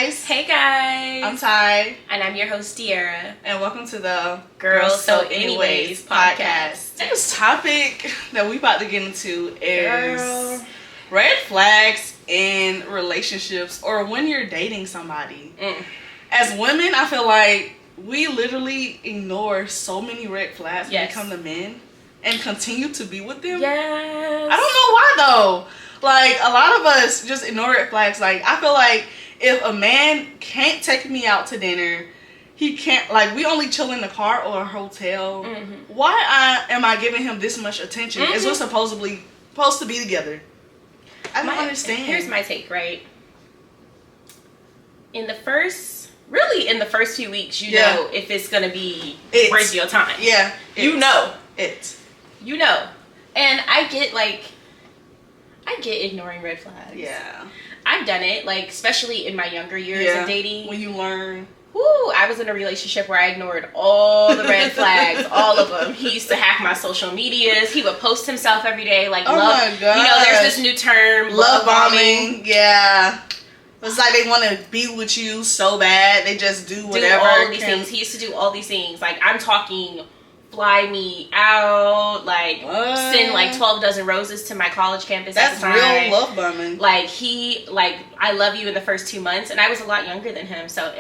guys. Hey guys. I'm Ty. And I'm your host, Tiara. And welcome to the Girl So Anyways podcast. This topic that we about to get into is red flags in relationships or when you're dating somebody. As women, I feel like we literally ignore so many red flags when we come to men and continue to be with them. Yes. I don't know why though. Like, a lot of us just ignore red flags. Like, I feel like if a man can't take me out to dinner, he can't, like, we only chill in the car or a hotel. Why am I giving him this much attention? As we're supposed to be together. I don't understand. Here's my take, right? In the first few weeks, you know if it's going to be worth your time. Yeah. You know. You know. And I get ignoring red flags. Yeah. I've done it, like, especially in my younger years of dating. When you learn. I was in a relationship where I ignored all the red flags, all of them. He used to hack my social medias. He would post himself every day, like, oh love. My God. You know, there's this new term, love bombing. Yeah. It's like they want to be with you so bad. They just do whatever. Do all these things. He used to do all these things. Like, I'm talking fly me out, like send like 12 dozen roses to my college campus. That's at the time. Real love bombing. Like, I love you in the first 2 months, and I was a lot younger than him. So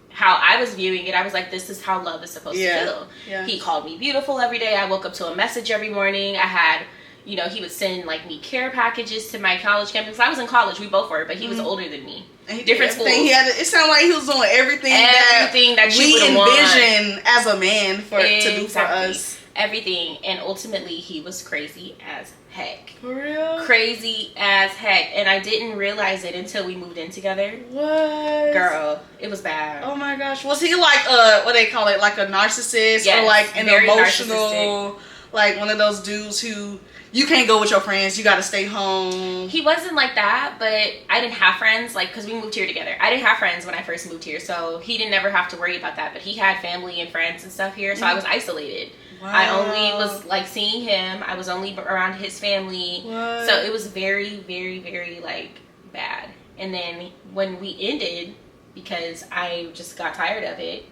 how I was viewing it, I was like, this is how love is supposed to feel. Yeah. He called me beautiful every day. I woke up to a message every morning. I had, he would send like me care packages to my college campus. I was in college, we both were, but he was older than me. Different schools. It sounded like he was doing everything that we envision as a man to do for us. Everything. And ultimately, he was crazy as heck. For real? Crazy as heck. And I didn't realize it until we moved in together. What? Girl, it was bad. Oh my gosh. Was he like what they call it, like a narcissist? Yes, or like an emotional, narcissistic. Like one of those dudes who you can't go with your friends, you gotta stay home? He wasn't like that, but I didn't have friends, like, because we moved here together. I didn't have friends when I first moved here, so he didn't never have to worry about that. But he had family and friends and stuff here, so I was isolated. Wow. I only was, like, seeing him. I was only around his family. What? So it was very, very, very, like, bad. And then when we ended, because I just got tired of it,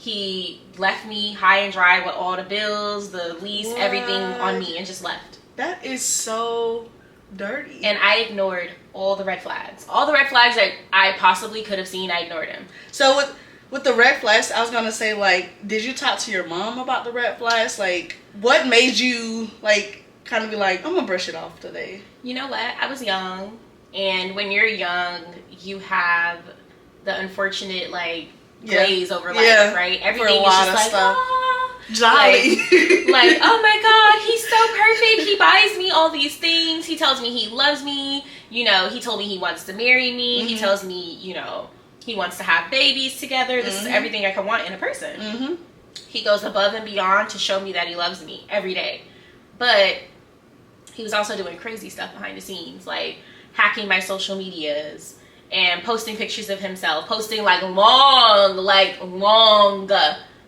he left me high and dry with all the bills, the lease, everything on me, and just left. That is so dirty. And I ignored all the red flags. All the red flags that I possibly could have seen, I ignored him. So with the red flags, I was going to say, like, did you talk to your mom about the red flags? Like, what made you, like, kind of be like, I'm going to brush it off today? You know what? I was young. And when you're young, you have the unfortunate, like, glaze over life, right? Everything is just like, jolly. Like, oh my God, he's so perfect. He buys me all these things. He tells me he loves me. He told me he wants to marry me. He tells me, he wants to have babies together. This is everything I can want in a person. He goes above and beyond to show me that he loves me every day. But he was also doing crazy stuff behind the scenes, like hacking my social medias and posting pictures of himself, posting like long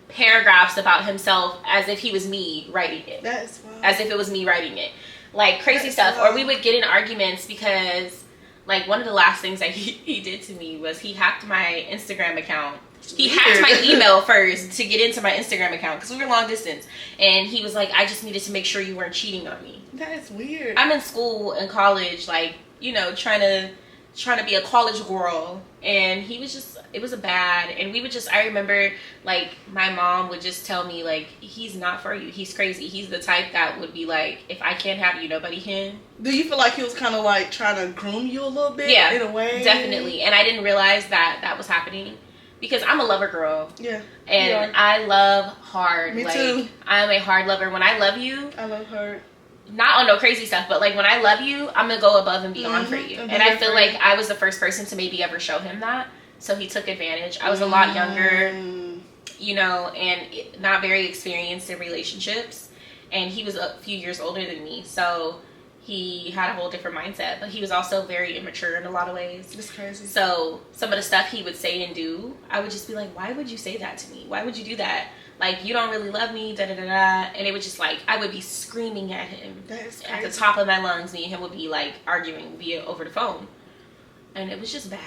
paragraphs about himself as if he was me writing it. That is wild. As if it was me writing it. Like crazy stuff. Wild. Or we would get in arguments because, like, one of the last things that he did to me was he hacked my Instagram account. He hacked my email first to get into my Instagram account because we were long distance. And he was like, I just needed to make sure you weren't cheating on me. That is weird. I'm in school and college, like, trying to be a college girl, and it was a bad, and I remember, like, my mom would just tell me, like, he's not for you, he's crazy, he's the type that would be like, if I can't have you, nobody can. Do you feel like he was kind of like trying to groom you a little bit? Yeah, in a way? Definitely. And I didn't realize that was happening because I'm a lover girl. Yeah. And I love hard. Me too. I'm a hard lover. When I love you, I love hard. Not on no crazy stuff, but like when I love you, I'm gonna go above and beyond for you. And I feel like I was the first person to maybe ever show him that. So he took advantage. I was a lot younger, and not very experienced in relationships. And he was a few years older than me. So he had a whole different mindset. But he was also very immature in a lot of ways. It's crazy. So some of the stuff he would say and do, I would just be like, why would you say that to me? Why would you do that? Like, you don't really love me, da-da-da-da. And it would just, like, I would be screaming at him at the top of my lungs. Me and him would be, like, arguing over the phone. And it was just bad.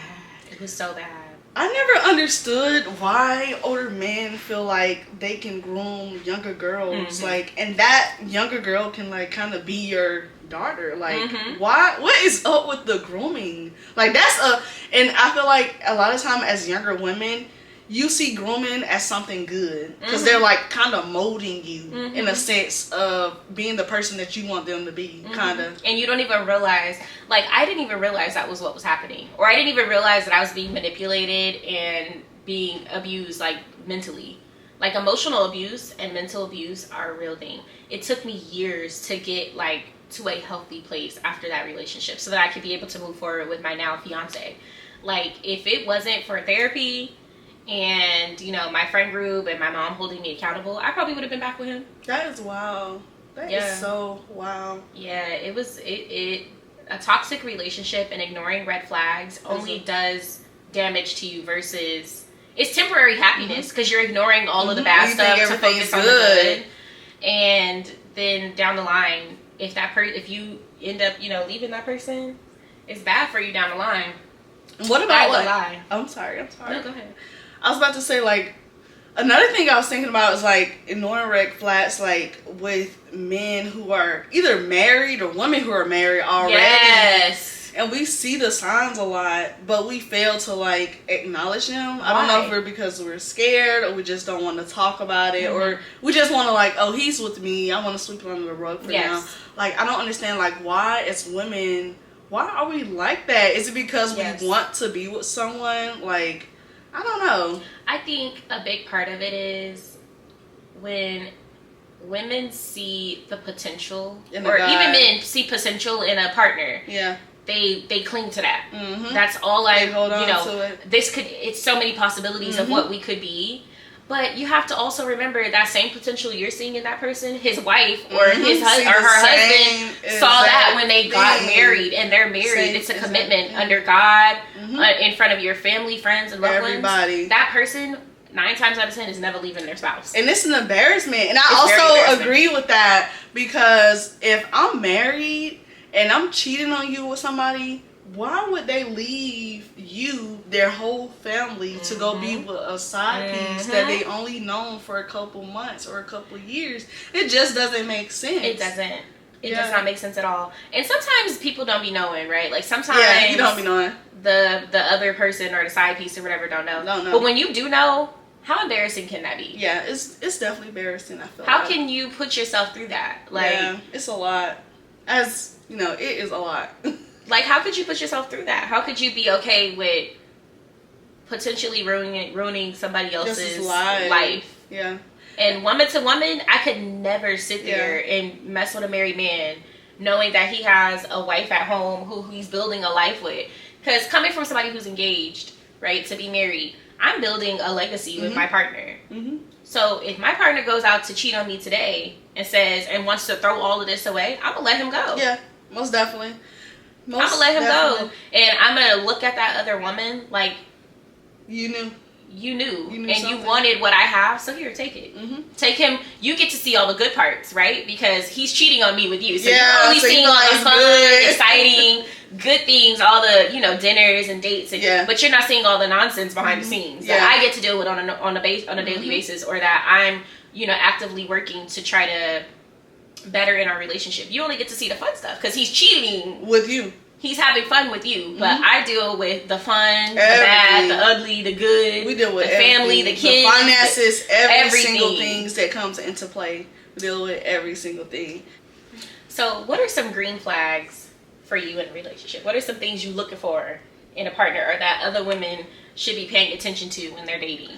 It was so bad. I never understood why older men feel like they can groom younger girls, like, and that younger girl can, like, kind of be your daughter. Like, why? What is up with the grooming? Like, and I feel like a lot of time as younger women, you see grooming as something good because they're, like, kind of molding you in a sense of being the person that you want them to be, kind of. And you don't even realize, like, I didn't even realize that was what was happening. Or I didn't even realize that I was being manipulated and being abused, like, mentally. Like, emotional abuse and mental abuse are a real thing. It took me years to get, like, to a healthy place after that relationship so that I could be able to move forward with my now fiance. Like, if it wasn't for therapy and, you know, my friend group and my mom holding me accountable, I probably would have been back with him. That is wild. That is so wild. Yeah, it was a toxic relationship and ignoring red flags only does damage to you versus it's temporary happiness because you're ignoring all of the bad stuff to focus on the good. And then down the line, if you end up, you know, leaving that person, it's bad for you down the line. What about like, I'm sorry. No, go ahead. I was about to say, like, another thing I was thinking about is, like, ignoring red flags, like, with men who are either married or women who are married already. Yes. And we see the signs a lot, but we fail to, like, acknowledge them. Why? I don't know if we're because we're scared or we just don't want to talk about it or we just want to, like, oh, he's with me. I want to sweep it under the rug for now. Like, I don't understand, like, why as women, why are we like that? Is it because we want to be with someone? Like, I don't know. I think a big part of it is when women see the potential, or even men see potential in a partner. Yeah. They cling to that. That's all I, hold on you know, to it. It's so many possibilities of what we could be. But you have to also remember that same potential you're seeing in that person, his wife or his husband or her husband saw that when they got married and they're married. It's a commitment under God, in front of your family, friends, and loved ones. That person, 9 times out of 10, is never leaving their spouse. And it's an embarrassment. And I also agree with that because if I'm married and I'm cheating on you with somebody, why would they leave you, their whole family, to go be with a side piece that they only known for a couple months or a couple years? It just doesn't make sense. It doesn't. It does not make sense at all. And sometimes people don't be knowing, right? Like sometimes you don't be knowing. The other person or the side piece or whatever don't know. But when you do know, how embarrassing can that be? Yeah, it's definitely embarrassing, I feel How can you put yourself through that? Like, it's a lot. As, you know, it is a lot. Like, how could you put yourself through that? How could you be okay with potentially ruining somebody else's life? Yeah. And woman to woman, I could never sit there and mess with a married man knowing that he has a wife at home who he's building a life with. Because coming from somebody who's engaged, right, to be married, I'm building a legacy with my partner. So if my partner goes out to cheat on me today and wants to throw all of this away, I'm going to let him go. Yeah, most definitely. I'm going to let him go. And I'm going to look at that other woman like, You knew and something. you wanted what I have, so here, take it. Take him. You get to see all the good parts, right? Because he's cheating on me with you. So you're only seeing all the fun, exciting, good things, all the, you know, dinners and dates, but you're not seeing all the nonsense behind the scenes that I get to deal with on a daily basis, or that I'm, you know, actively working to try to better in our relationship. You only get to see the fun stuff because he's cheating with you. He's having fun with you, but I deal with the fun, the bad, the ugly, the good. We deal with the family, the kids, the finances, every single things that comes into play. We deal with every single thing. So, what are some green flags for you in a relationship? What are some things you're looking for in a partner, or that other women should be paying attention to when they're dating?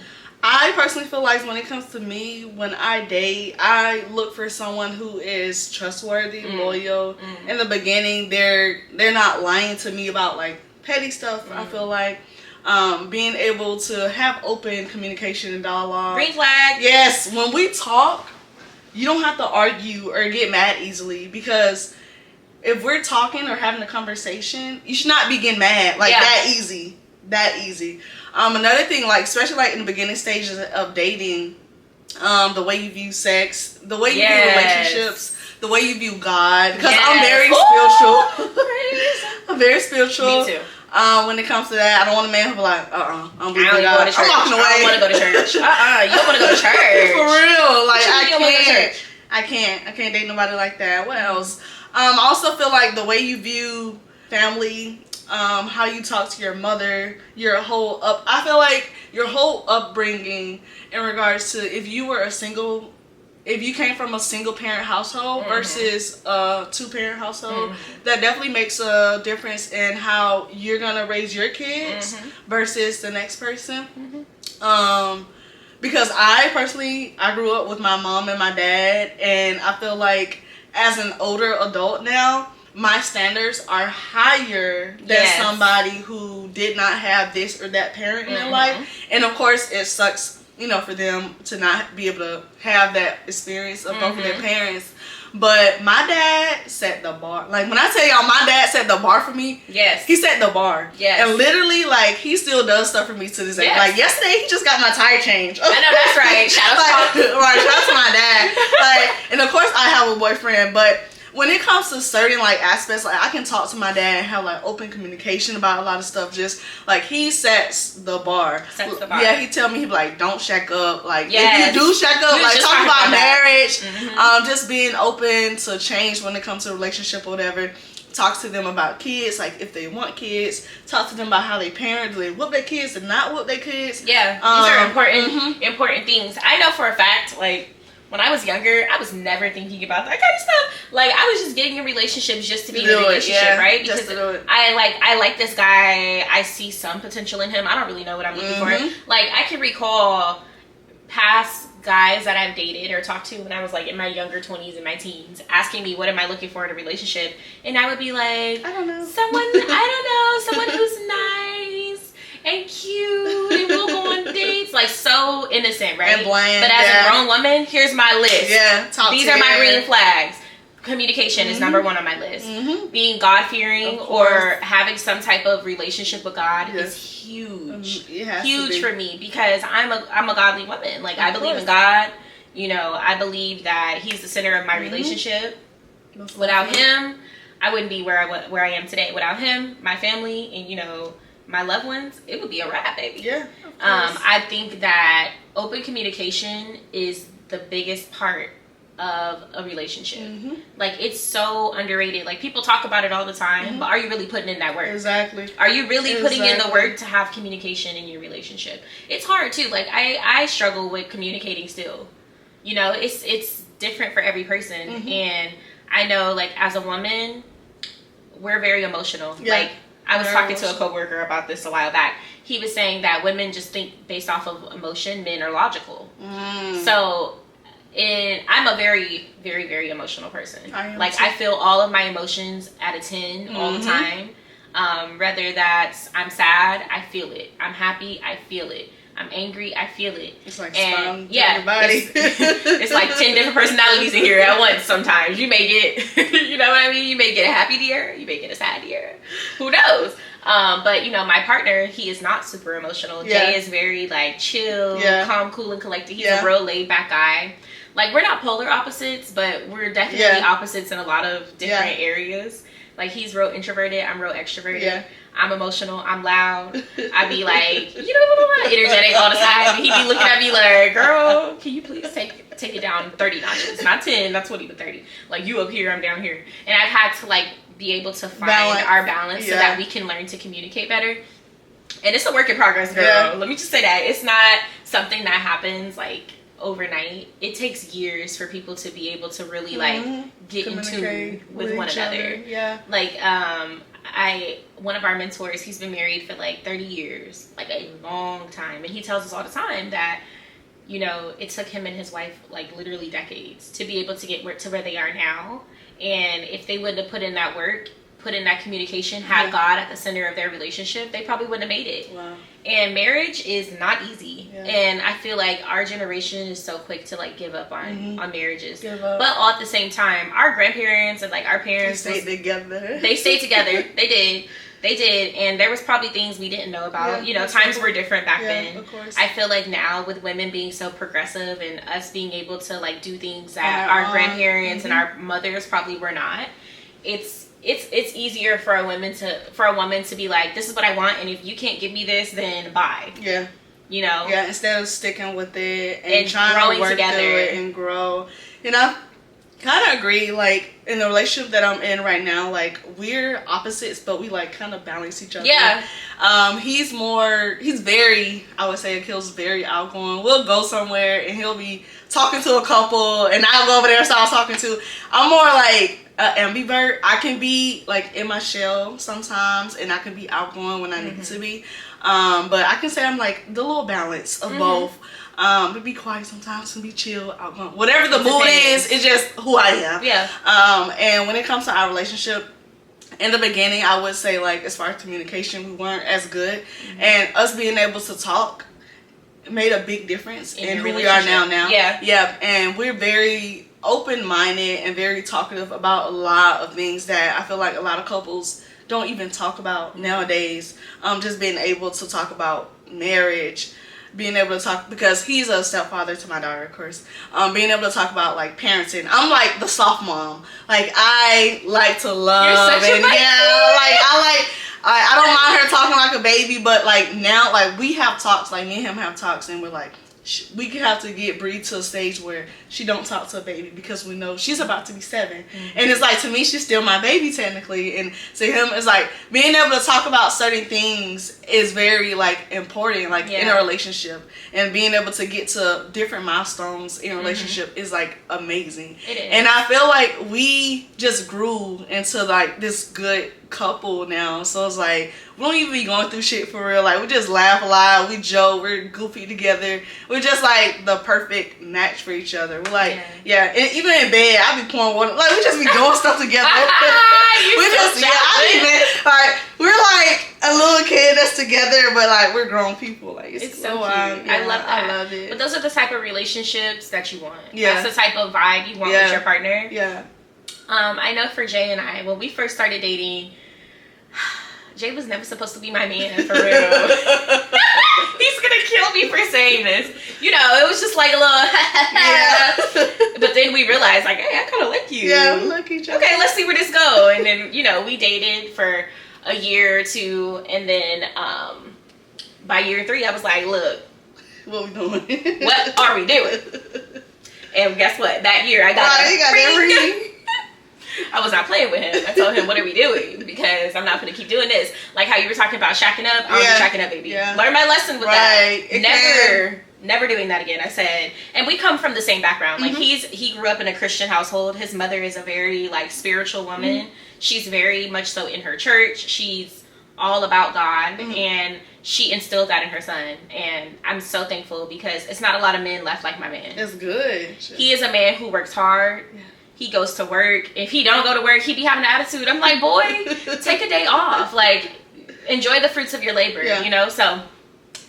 I personally feel like when it comes to me, when I date, I look for someone who is trustworthy, loyal. In the beginning, they're not lying to me about like petty stuff. I feel like being able to have open communication and dialogue. Green flag. Yes, when we talk, you don't have to argue or get mad easily, because if we're talking or having a conversation, you should not be getting mad like that easy. That easy. Another thing, like especially like in the beginning stages of dating, the way you view sex, the way you view relationships, the way you view God. Because I'm very spiritual. I'm very spiritual. Me too. When it comes to that, I don't want a man who be like, I'm walking away. I don't want to go to church. You don't want to go to church. For real. Like, I can't date nobody like that. What else? I also feel like the way you view family, how you talk to your mother, I feel like your whole upbringing in regards to if you came from a single parent household versus a 2-parent household, that definitely makes a difference in how you're gonna raise your kids versus the next person. Because I grew up with my mom and my dad, and I feel like as an older adult now, my standards are higher than somebody who did not have this or that parent in their life. And of course, it sucks, for them to not be able to have that experience of both of their parents. But my dad set the bar. Like, when I tell y'all, my dad set the bar for me. Yes. He set the bar. Yes. And literally, like, he still does stuff for me to this day. Yes. Like, yesterday, he just got my tire changed. I know, that's right. Shout out to my dad. Like, and of course, I have a boyfriend, but when it comes to certain like aspects, like I can talk to my dad and have like open communication about a lot of stuff. Just like he sets the bar. Yeah, he tell me, he be like, don't shack up. Like if you do shack up, like talk about marriage. Just being open to change when it comes to a relationship or whatever. Talk to them about kids, like if they want kids. Talk to them about how they parent. Do they whoop their kids and not whoop their kids? Yeah, these are important things. I know for a fact, like, when I was younger, I was never thinking about that kind of stuff. Like, I was just getting in relationships just to be in a relationship, right? Because I like this guy. I see some potential in him. I don't really know what I'm looking for. Like, I can recall past guys that I've dated or talked to when I was like in my younger 20s and my teens asking me what am I looking for in a relationship, and I would be like, I don't know, someone who's nice and cute and we'll go on dates, like so innocent, right? And bland. But as a grown woman, here's my list. These are my green flags. Communication is number 1 on my list. Being God-fearing or having some type of relationship with God is huge. Huge for me, because I'm a godly woman. Like, I believe in God. I believe that He's the center of my relationship. Without Him, I wouldn't be where I am today. Without Him, my family, and my loved ones, it would be a wrap, baby. Yeah. I think that open communication is the biggest part of a relationship. Like, it's so underrated. Like, people talk about it all the time, but are you really putting in that work? Exactly. Are you really putting in the work to have communication in your relationship? It's hard too. Like, I struggle with communicating still. It's different for every person. And I know, like, as a woman, we're very emotional. Like, I was talking to a coworker about this a while back. He was saying that women just think based off of emotion, men are logical. So, I'm a very, very, very emotional person. I feel all of my emotions at a 10 all the time. Whether that's I'm sad, I feel it. I'm happy, I feel it. I'm angry, I feel it. It's like your body. It's like 10 different personalities in here at once sometimes. You may get, you know what I mean? You may get a happy deer, you may get a sad deer. Who knows? But my partner, he is not super emotional. Jay is very like chill, calm, cool, and collected. He's a real laid back guy. Like, we're not polar opposites, but we're definitely opposites in a lot of different areas. Like, he's real introverted, I'm real extroverted. I'm emotional, I'm loud. I be like, energetic all the time. And he be looking at me like, girl, can you please take it down 30 notches? Not 10, not 20, but 30. Like, you up here, I'm down here. And I've had to, like, be able to find our balance so that we can learn to communicate better. And it's a work in progress, girl. Let me just say that. It's not something that happens, like, overnight. It takes years for people to be able to really like get in tune with one another. Like one of our mentors, he's been married for like 30 years, like a long time, and he tells us all the time that it took him and his wife like literally decades to be able to get to where they are now. And if they wouldn't have put in that work, put in that communication, had God at the center of their relationship, they probably wouldn't have made it. And marriage is not easy. And I feel like our generation is so quick to like give up on marriages. But all at the same time, our grandparents and like our parents, they stayed together. They stayed together. They did. And there was probably things we didn't know about. Times were different back then. Of course. I feel like now with women being so progressive and us being able to like do things that our grandparents and our mothers probably were not, it's it's easier for a woman to be like, this is what I want, and if you can't give me this, then bye. Yeah. You know? Yeah, instead of sticking with it and trying to work together. through it and grow. You know, kind of agree, like, in the relationship that I'm in right now, like, we're opposites, but we, like, kind of balance each other. Yeah. He's very, I would say, Akil's very outgoing. We'll go somewhere, and he'll be talking to a couple, and I'll go over there and start talking to. I'm more, like, an ambivert. I can be, like, in my shell sometimes, and I can be outgoing when I need to be. But I can say I'm, like, the little balance of both. To be quiet sometimes and be chill, outgoing. Whatever the mood is, it's just who I am. Yeah. And when it comes to our relationship, in the beginning, I would say, like, as far as communication, we weren't as good. And us being able to talk made a big difference in who we are now. Yeah. Yeah. And we're very open-minded and very talkative about a lot of things that I feel like a lot of couples don't even talk about nowadays. Just being able to talk about marriage, being able to talk, because he's a stepfather to my daughter, of course. Being able to talk about, like, parenting. I'm like the soft mom. Like, I like to love. You're such a baby. I don't mind her talking like a baby, but, like, now, like, we have talks, like, me and him have talks, and we're like, we could have to get Bree to a stage where she don't talk to a baby, because we know she's about to be 7. And it's like, to me, she's still my baby technically, and to him, it's like being able to talk about certain things is very, like, important, like, in a relationship, and being able to get to different milestones in a relationship is, like, amazing. It is. And I feel like we just grew into, like, this good couple now, so it's like we don't even be going through shit for real. Like, we just laugh a lot, we joke, we're goofy together. We're just, like, the perfect match for each other. We're like, and even in bed, I be pouring water. Like, we just be doing stuff together. We're like a little kid that's together, but, like, we're grown people. Like, it's so cute. I love that. I love it. But those are the type of relationships that you want. Yeah, that's the type of vibe you want with your partner. Yeah. I know for Jay and I, when we first started dating, Jay was never supposed to be my man, for real. He's gonna kill me for saying this. You know, it was just like a little But then we realized, like, hey, I kind of like you. Yeah, we like each other. Okay, let's see where this goes. And then, you know, we dated for a year or two, and then by year 3, I was like, look, what we doing? What are we doing? And guess what? That year, I got a ring. I was not playing with him. I told him, what are we doing? Because I'm not going to keep doing this. Like how you were talking about shacking up. I'm shacking up, baby. Yeah. Learn my lesson with that. Never doing that again. I said, and we come from the same background. Like he grew up in a Christian household. His mother is a very, like, spiritual woman. She's very much so in her church. She's all about God, and she instilled that in her son. And I'm so thankful, because it's not a lot of men left like my man. It's good. He is a man who works hard. Yeah. He goes to work. If he don't go to work, he be having an attitude. I'm like, boy, take a day off. Like, enjoy the fruits of your labor, you know? So,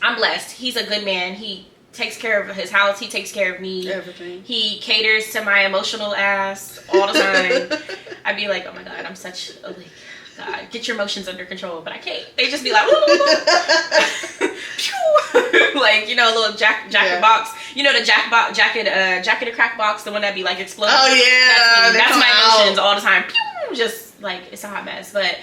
I'm blessed. He's a good man. He takes care of his house. He takes care of me. Everything. He caters to my emotional ass all the time. I'd be like, oh my God, I'm such a, like, God, get your emotions under control. But I can't. They just be like, like, you know, a little jacket box. You know, the jacket or crack box, the one that be like exploding. Oh yeah, that's my emotions all the time. Just like, it's a hot mess. But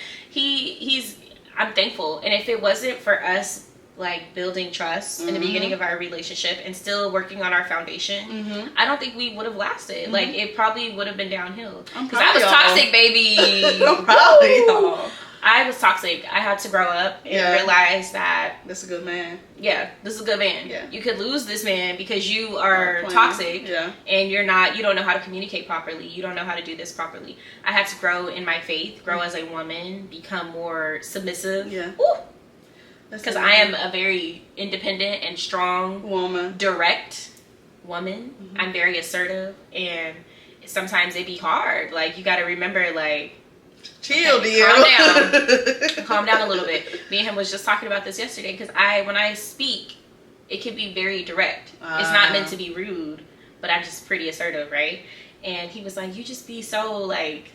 I'm thankful. And if it wasn't for us, like, building trust in the beginning of our relationship and still working on our foundation, I don't think we would have lasted. Like, it probably would have been downhill. Because I was toxic, baby. I'm proud of y'all. I was toxic. I had to grow up and realize that this is a good man. Yeah, this is a good man. Yeah. You could lose this man because you are toxic, and you don't know how to communicate properly. You don't know how to do this properly. I had to grow in my faith, grow as a woman, become more submissive. Yeah. Because I am a very independent and strong woman, direct woman. I'm very assertive, and sometimes it be hard. Like, you got to remember, like, chill, dear. Calm down. Calm down a little bit. Me and him was just talking about this yesterday, because when I speak, it can be very direct. It's not meant to be rude, but I'm just pretty assertive, right? And he was like, you just be so, like...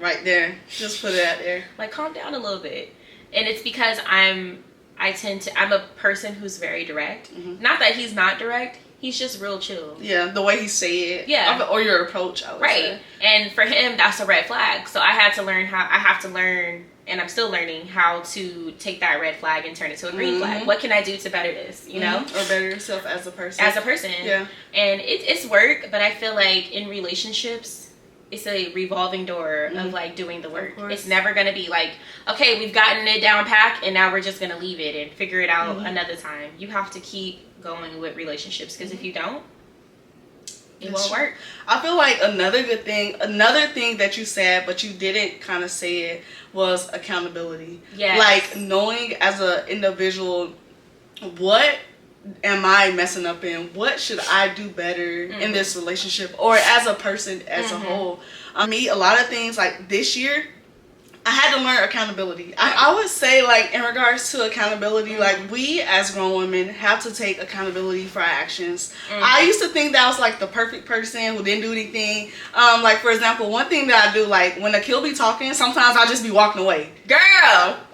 Right there. Just put it out there. Like, calm down a little bit. And it's because I'm a person who's very direct. Not that he's not direct. He's just real chill. Yeah, the way he say it. Yeah. Or your approach, I would say. And for him, that's a red flag. So I have to learn, and I'm still learning how to take that red flag and turn it to a green flag. What can I do to better this, you know? Or better yourself as a person. As a person. Yeah. And it's work, but I feel like in relationships, it's a revolving door of like doing the work. It's never going to be like, okay, we've gotten it down pat and now we're just going to leave it and figure it out another time. You have to keep going with relationships, because if you don't, it won't work. I feel like another thing that you said but you didn't kind of say it, was accountability. Yeah. Like knowing as an individual, what am I messing up in? What should I do better in this relationship, or as a person as a whole? Me, a lot of things like this year, I had to learn accountability. I would say, like, in regards to accountability, like, we as grown women have to take accountability for our actions. I used to think that I was, like, the perfect person who didn't do anything. Like, for example, one thing that I do, like, when Akil be talking, sometimes I'll just be walking away. Girl!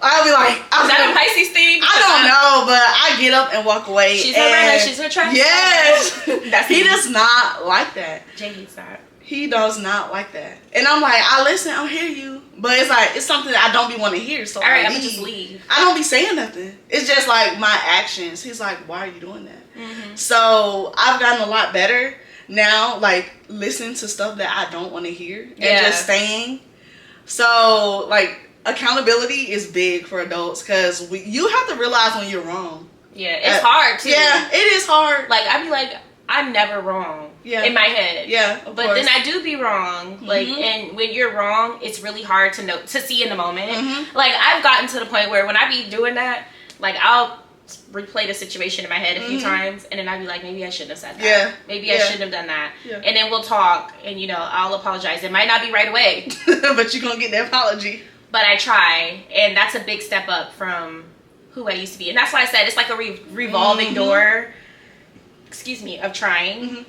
I'll be like... Is that a Pisces thing? I don't know, but I get up and walk away. She's a runner. She's a track. Yes! He does not like that. Jay hates that. He does not like that. And I'm like, I listen, I hear you. But it's like, it's something that I don't be want to hear. So I'm going to just leave. I don't be saying nothing. It's just like my actions. He's like, why are you doing that? So I've gotten a lot better now, like listening to stuff that I don't want to hear and just saying. So like accountability is big for adults, because you have to realize when you're wrong. Yeah, it's hard too. Yeah, it is hard. Like I'd be like, I'm never wrong. Yeah. In my head. Yeah. But then I do be wrong. Like, and when you're wrong, it's really hard to see in the moment. Like I've gotten to the point where when I be doing that, like I'll replay the situation in my head a few times, and then I'd be like, maybe I shouldn't have said that. Yeah. Maybe I shouldn't have done that. Yeah. And then we'll talk, and I'll apologize. It might not be right away, but you're gonna get the apology. But I try, and that's a big step up from who I used to be, and that's why I said it's like a revolving door. Excuse me, of trying,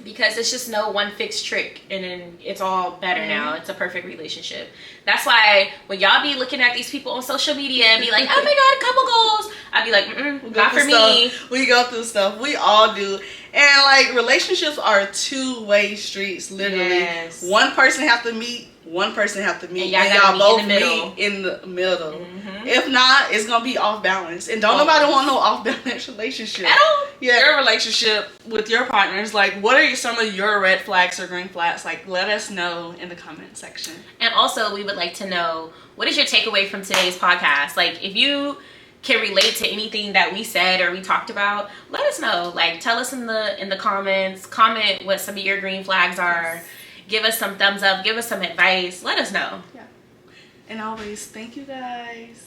because it's just no one fixed trick, and then it's all better now. It's a perfect relationship. That's why when y'all be looking at these people on social media and be like, oh my god, couple goals, I'd be like, not for me. We go through stuff. We all do. And like relationships are two-way streets, literally. Yes. One person have to meet, and y'all both meet in the middle. If not, it's gonna be off balance, and don't nobody want no off balance relationship at all. Yeah, your relationship with your partners, like, what are some of your red flags or green flags? Like, let us know in the comment section. And also, we would like to know, what is your takeaway from today's podcast? Like, if you can relate to anything that we said or we talked about, let us know. Like, tell us in the comments. Comment what some of your green flags are. Yes. Give us some thumbs up. Give us some advice. Let us know. Yeah. And always, thank you guys.